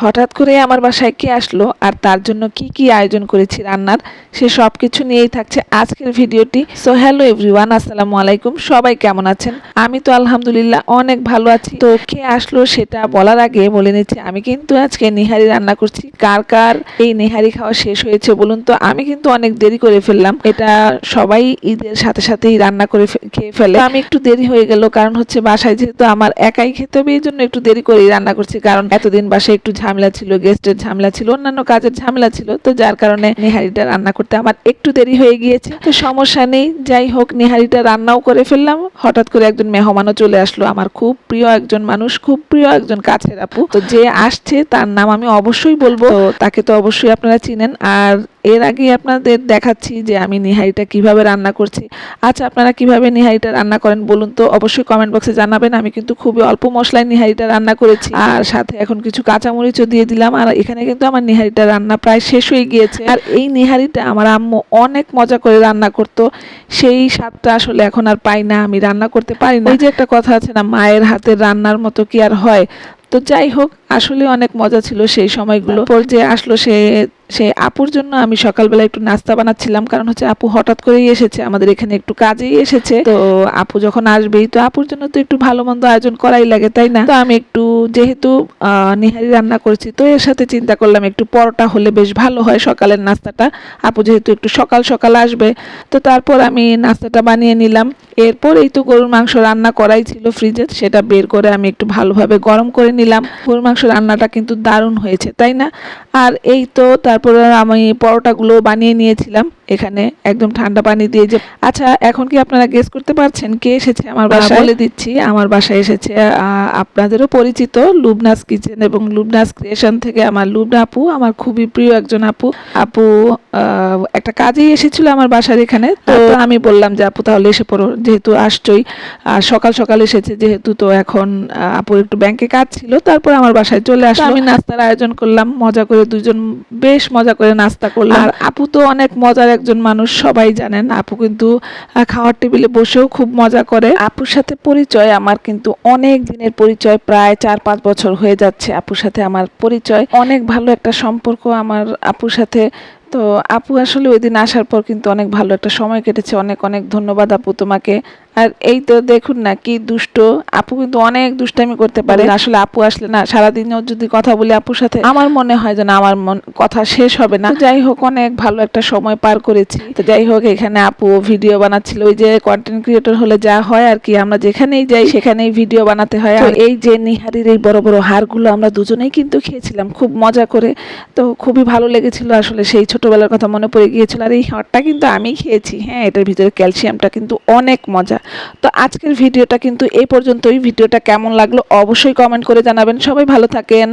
হঠাৎ করে আমার বাসায় কে আসলো আর তার জন্য কি কি আয়োজন করেছি রান্নার, সে সব কিছু নিয়েই থাকছে আজকের ভিডিওটি। সো হ্যালো এভরিওয়ান, আসসালামু আলাইকুম। সবাই কেমন আছেন? আমি তো আলহামদুলিল্লাহ অনেক ভালো আছি। তো কে আসলো সেটা বলার আগে বলে নিচ্ছি, আমি কিন্তু আজকে নিহারি রান্না করছি। কার কার এই নিহারি খাওয়া শেষ হয়েছে বলুন তো? আমি কিন্তু অনেক দেরি করে ফেললাম, এটা সবাই ঈদের সাথে সাথেই রান্না করে খেয়ে ফেলে। আমি একটু দেরি হয়ে গেল, কারণ হচ্ছে বাসায় যেহেতু আমার একাই খেতে হবে, এই জন্য একটু দেরি করেই রান্না করছি। কারণ এতদিন বাসায় একটু ঝামেলা ছিল, গেস্টের ঝামেলা ছিল, অন্যান্য কাজের ঝামেলা ছিল, তো যার কারণে নেহারিটা রান্না করতে আমার একটু দেরি হয়ে গিয়েছে। তো সমস্যা নেই, যাই হোক নেহারিটা রান্নাও করে ফেললাম। হঠাৎ করে একজন মেহমানও চলে আসলো, আমার খুব প্রিয় একজন মানুষ, খুব প্রিয় একজন কাছের আপু। তো যে আসছে তার নাম আমি অবশ্যই বলবো, তো তাকে তো অবশ্যই আপনারা চিনেন। আর এর আগে আপনাদের দেখাচ্ছি যে আমি নিহারিটা কিভাবে রান্না করছি। আচ্ছা, আপনারা কিভাবে নিহারিটা রান্না করেন বলুন তো? অবশ্যই কমেন্ট বক্সে জানাবেন। আমি কিন্তু খুবই অল্প মশলায় নিহারিটা রান্না করেছি, আর সাথে এখন কিছু কাঁচামরিচও দিয়ে দিলাম। আর এখানে কিন্তু আমার নিহারিটা রান্না প্রায় শেষ হয়ে গিয়েছে। আর এই নিহারিটা আমার আম্মু অনেক মজা করে রান্না করতো, সেই স্বাদটা আসলে এখন আর পাই না, আমি রান্না করতে পারি না। ওই যে একটা কথা আছে না, মায়ের হাতের রান্নার মতো কি আর হয়? তো যাই হোক, আসলে অনেক মজা ছিল সেই সময়গুলো। পর যে আসলো সে আপুর জন্য আমি সকালবেলা একটু নাস্তা বানাচ্ছিলাম, কারণ হচ্ছে আপু হঠাৎ করেই এসেছে, আমাদের এখানে একটু কাজেই এসেছে। তো আপু যখন আসবেই, তো আপুর জন্য তো একটু ভালো মন্দ আয়োজন করাই লাগে, তাই না? তো আমি একটু যেহেতু নিহারি রান্না করছি, তো এর সাথে চিন্তা করলাম একটু পরোটা হলে বেশ ভালো হয় সকালের নাস্তাটা। আপু যেহেতু একটু সকাল সকাল আসবে, তো তারপর আমি নাস্তাটা বানিয়ে নিলাম। এরপর এই তো গরুর মাংস রান্না করাই ছিল ফ্রিজে, সেটা বের করে আমি একটু ভালোভাবে গরম করে নিলাম। গরুর মাংস রান্নাটা কিন্তু দারুণ হয়েছে, তাই না? আর এই তো তারপরে আমি পরোটাগুলো বানিয়ে নিয়েছিলাম এখানে একদম ঠান্ডা পানি দিয়ে। যে আচ্ছা, এখন কি আপনারা গেস করতে পারছেন কে এসেছে আমার বাসায়? বলে দিচ্ছি, আমার বাসায় এসেছে আপনাদেরও পরিচিত লুবনাস কিচেন এবং লুবনাস ক্রিয়েশন থেকে আমার লুবনা আপু, আমার খুবই প্রিয় একজন আপু। আপু একটা কাজেই এসেছিল আমার বাসার এখানে, তো আমি বললাম যে আপু তাহলে এসে পড়ো, যেহেতু আসছই, আর সকাল সকাল এসেছে যেহেতু, তো এখন আপুর একটু ব্যাংকে কাজ ছিল, তারপর আমার বাসায় চলে আসলো। আমি নাস্তার আয়োজন করলাম, মজা করে দুজন বেশ মজা করে নাস্তা করলাম। আর আপু তো অনেক মজার একজন মানুষ, সবাই জানেন। আপু কিন্তু খাওয়ার টেবিলে বসেও খুব মজা করে। আপুর সাথে পরিচয় আমার কিন্তু অনেক দিনের পরিচয়, প্রায় 4-5 বছর হয়ে যাচ্ছে আপুর সাথে আমার পরিচয়। অনেক ভালো একটা সম্পর্ক আমার আপুর সাথে। তো আপু আসলে ওই দিন আসার পর কিন্তু অনেক ভালো একটা সময় কেটেছে। অনেক অনেক ধন্যবাদ আপু তোমাকে। আর এই তো দেখুন না কি দুষ্ট আপু, কিন্তু অনেক দুষ্টামি করতে পারে। আসলে আপু আসলে না, সারাদিনও যদি কথা বলি আপুর সাথে, আমার মনে হয় যেন আমার কথা শেষ হবে না। যাই হোক, অনেক ভালো একটা সময় পার করেছি। তো যাই হোক, এখানে আপু ভিডিও বানাচ্ছিল, ওই যে কন্টেন্ট ক্রিয়েটর হলে যা হয় আর কি, আমরা যেখানেই যাই সেখানেই ভিডিও বানাতে হয়। আর এই যে নিহারির এই বড় বড় হাড়গুলো আমরা দুজনেই কিন্তু খেয়েছিলাম খুব মজা করে। তো খুবই ভালো লেগেছিল আসলে, সেই ছোটবেলার কথা মনে পড়ে গিয়েছিল। আর এই হাড়টা কিন্তু আমি খেয়েছি, হ্যাঁ, এটার ভিতরে ক্যালসিয়ামটা কিন্তু অনেক মজা। তো আজকের ভিডিওটা কিন্তু এই পর্যন্তই। ভিডিওটা কেমন লাগলো অবশ্যই কমেন্ট করে জানাবেন। সবাই ভালো থাকেন।